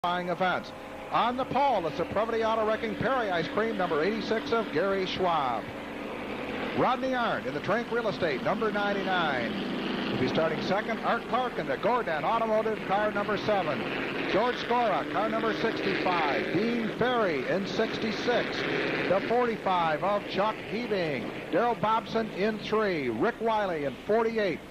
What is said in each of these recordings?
events. On the pole, it's the Previty Auto Wrecking Perry Ice Cream, number 86 of Gary Schwab. Rodney Arndt in the Trank Real Estate, number 99. Will be starting second. Art Clark in the Gordon Automotive, car number 7. George Skora, car number 65. Dean Ferry in 66. The 45 of Chuck Hebing. Darrell Bobson in 3. Rick Wiley in 48.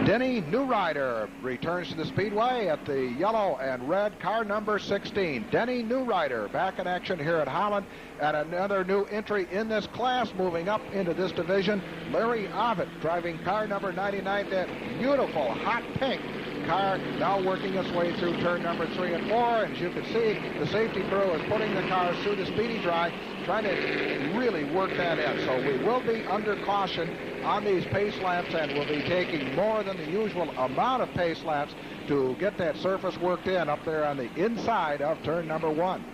Denny Newrider returns to the Speedway at the yellow and red car number 16. Denny Newrider back in action here at Holland, and another new entry in this class moving up into this division. Larry Ovitt driving car number 99, that beautiful hot pink car, now working its way through turn number 3 and 4. And as you can see, the safety crew is putting the cars through the speedy dry, trying to really work that in. So we will be under caution on these pace laps, and we'll be taking more than the usual amount of pace laps to get that surface worked in up there on the inside of turn number 1.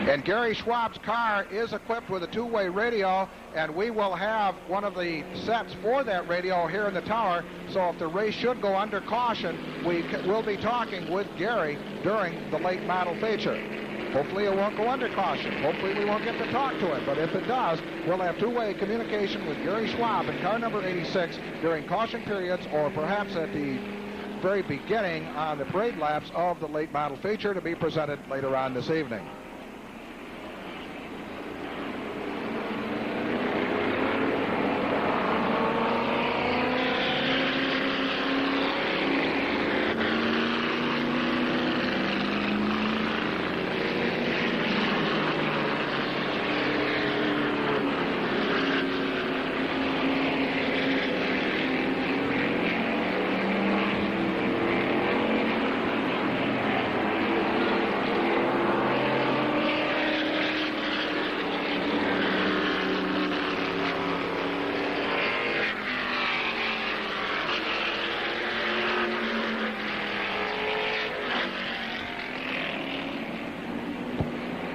And Gary Schwab's car is equipped with a two-way radio, and we will have one of the sets for that radio here in the tower. So if the race should go under caution, we will be talking with Gary during the late model feature. Hopefully it won't go under caution. Hopefully we won't get to talk to him. But if it does, we'll have two-way communication with Gary Schwab in car number 86 during caution periods, or perhaps at the very beginning on the parade laps of the late model feature to be presented later on this evening.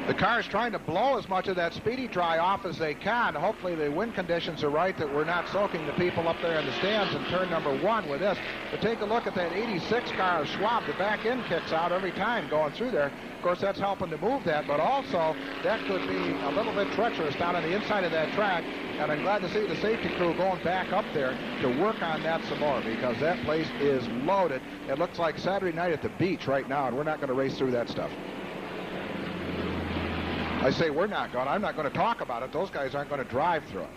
The car is trying to blow as much of that speedy dry off as they can. Hopefully the wind conditions are right, that we're not soaking the people up there in the stands in turn number 1 with this. But take a look at that 86 car of Schwab. The back end kicks out every time going through there. Of course, that's helping to move that, but also that could be a little bit treacherous down on the inside of that track. And I'm glad to see the safety crew going back up there to work on that some more, because that place is loaded. It looks like Saturday night at the beach right now, and we're not going to race through that stuff. I say we're not going. I'm not going to talk about it. Those guys aren't going to drive through it.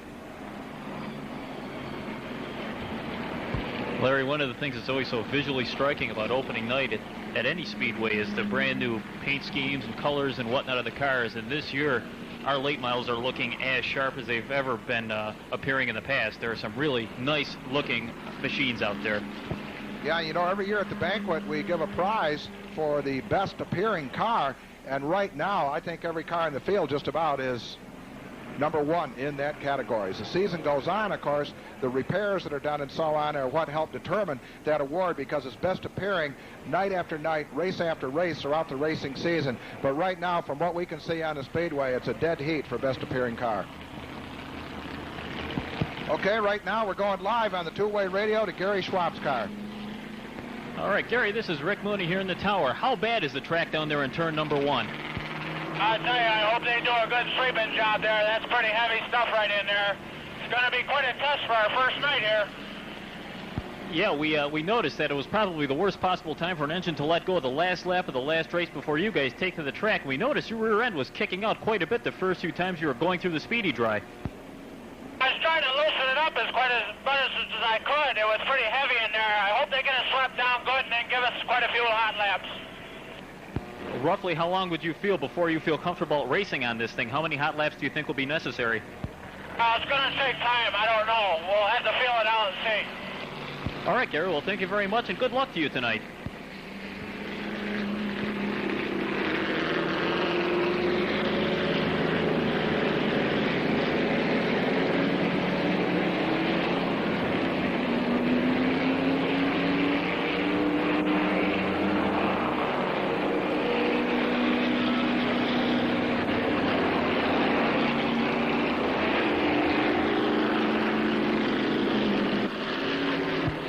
Larry, one of the things that's always so visually striking about opening night at any speedway is the brand new paint schemes and colors and whatnot of the cars. And this year, our late models are looking as sharp as they've ever been appearing in the past. There are some really nice looking machines out there. Yeah, you know, every year at the banquet, we give a prize for the best appearing car. And right now, I think every car in the field just about is number 1 in that category. As the season goes on, of course, the repairs that are done and so on are what help determine that award, because it's best appearing night after night, race after race throughout the racing season. But right now, from what we can see on the Speedway, it's a dead heat for best appearing car. Okay, right now we're going live on the two-way radio to Gary Schwab's car. All right, Gary, this is Rick Mooney here in the tower. How bad is the track down there in turn number 1? I'll tell you, I hope they do a good sweeping job there. That's pretty heavy stuff right in there. It's going to be quite a test for our first night here. Yeah, we noticed that it was probably the worst possible time for an engine to let go of the last lap of the last race before you guys take to the track. We noticed your rear end was kicking out quite a bit the first few times you were going through the speedy dry. I was trying to loosen it up as much as I could. It was pretty heavy in there. I hope they get it swept down good and then give us quite a few hot laps. Roughly how long would you feel before you feel comfortable racing on this thing? How many hot laps do you think will be necessary? It's going to take time. I don't know. We'll have to feel it out and see. All right, Gary. Well, thank you very much, and good luck to you tonight.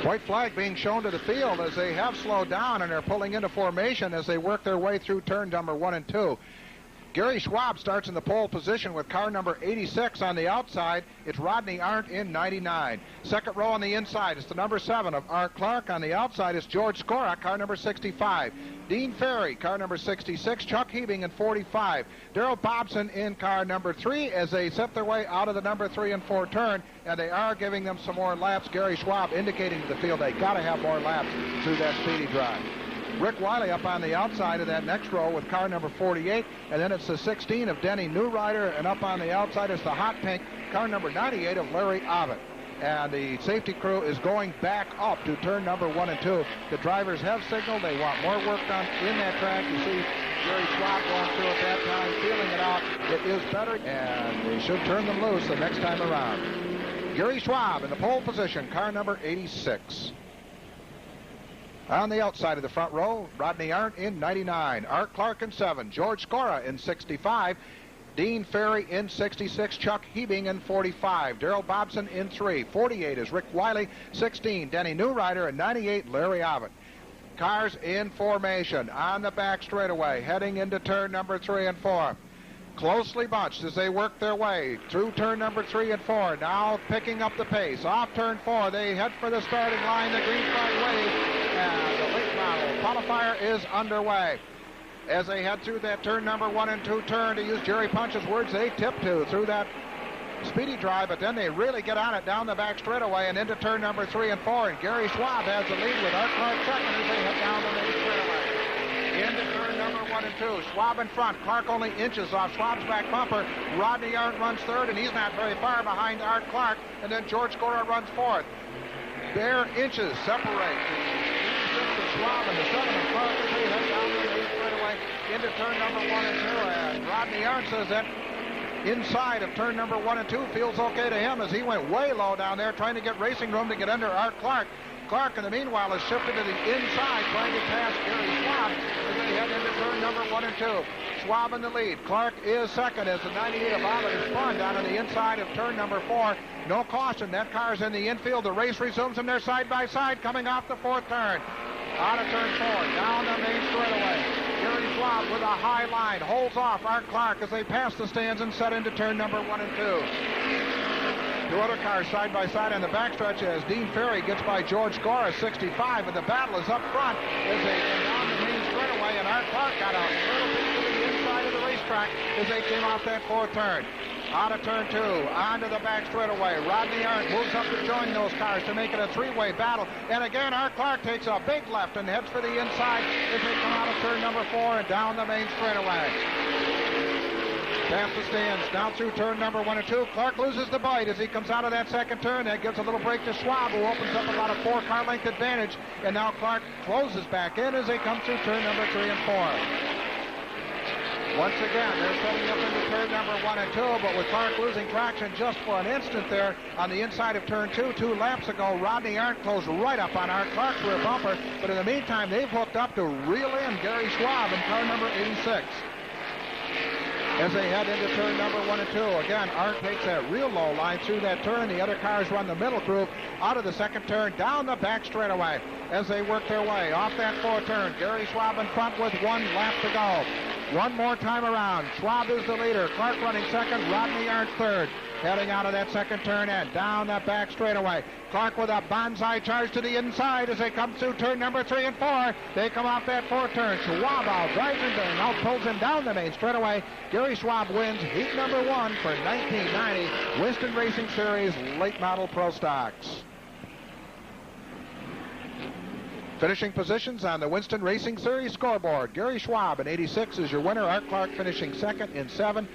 White flag being shown to the field as they have slowed down and are pulling into formation as they work their way through turn number 1 and 2. Gary Schwab starts in the pole position with car number 86 on the outside. It's Rodney Arndt in 99. Second row on the inside is the number 7 of Art Clark. On the outside is George Skora, car number 65. Dean Ferry, car number 66. Chuck Hebing in 45. Darrell Bobson in car number 3 as they set their way out of the number 3 and 4 turn, and they are giving them some more laps. Gary Schwab indicating to the field they got to have more laps through that speedy drive. Rick Wiley up on the outside of that next row with car number 48, and then it's the 16 of Denny Newrider, and up on the outside is the hot pink car number 98 of Larry Ovitt. And the safety crew is going back up to turn number 1 and 2. The drivers have signaled they want more work done in that track. You see Gary Schwab going through at that time, feeling it out. It is better, and they should turn them loose the next time around. Gary Schwab in the pole position, car number 86. On the outside of the front row, Rodney Arndt in 99, Art Clark in 7, George Skora in 65, Dean Ferry in 66, Chuck Hebing in 45, Darrell Bobson in 3, 48 is Rick Wiley, 16 Denny Newrider, and 98 Larry Ovitt. Cars in formation on the back straightaway, heading into turn number 3 and 4. Closely bunched as they work their way through turn number 3 and 4. Now picking up the pace. Off turn 4, they head for the starting line. The green flag wave, and the late model qualifier is underway. As they head through that turn number 1 and 2 turn, to use Jerry Punch's words, they tiptoe through that speedy drive, but then they really get on it down the back straightaway and into turn number 3 and 4. And Gary Schwab has the lead with Art Clark second as they head down the main straightaway. Into turn number 1 and 2. Schwab in front. Clark only inches off Schwab's back bumper. Rodney Arndt runs third, and he's not very far behind Art Clark. And then George Skora runs fourth. Bare inches separate the Schwab and the 7 and Clark as they head down the main straightaway into turn number 1 and 2. And Rodney Arndt says that inside of turn number 1 and 2 feels okay to him as he went way low down there trying to get racing room to get under Art Clark. Clark, in the meanwhile, has shifted to the inside, trying to pass Gary Schwab as they head into turn number 1 and 2. Schwab in the lead. Clark is second as the 98 of Ovitt is spun down on the inside of turn number 4. No caution. That car's in the infield. The race resumes, and they're side by side coming off the 4th turn. Out of turn 4, down the main straightaway. Gary Schwab with a high line holds off Art Clark as they pass the stands and set into turn number 1 and 2. Two other cars side by side on the backstretch as Dean Ferry gets by George Skora, 65, and the battle is up front as they come down the main straightaway, and Art Clark got a little bit to the inside of the racetrack as they came off that 4th turn. Out of turn 2, onto the back straightaway. Rodney Arndt moves up to join those cars to make it a 3-way battle. And again, Art Clark takes a big left and heads for the inside as they come out of turn number 4 and down the main straightaway. Past the stands, down through turn number 1 and 2. Clark loses the bite as he comes out of that 2nd turn. That gives a little break to Schwab, who opens up about a 4-car length advantage. And now Clark closes back in as they come through turn number 3 and 4. Once again, they're setting up into turn number 1 and 2, but with Clark losing traction just for an instant there on the inside of turn 2, 2 laps ago, Rodney Arndt closed right up on Art Clark's rear bumper, but in the meantime, they've hooked up to reel in Gary Schwab in car number 86. As they head into turn number 1 and 2, again, Art takes that real low line through that turn. The other cars run the middle groove out of the 2nd turn, down the back straightaway as they work their way off that 4th turn. Gary Schwab in front with 1 lap to go. One more time around. Schwab is the leader. Clark running second. Rodney Arndt third. Heading out of that 2nd turn and down that back straightaway. Clark with a bonsai charge to the inside as they come through turn number 3 and 4. They come off that 4th turn. Schwab out, drives him and now pulls him down the main straightaway. Gary Schwab wins heat number 1 for 1990 Winston Racing Series Late Model Pro Stocks. Finishing positions on the Winston Racing Series scoreboard. Gary Schwab in 86 is your winner. Art Clark finishing second in 7.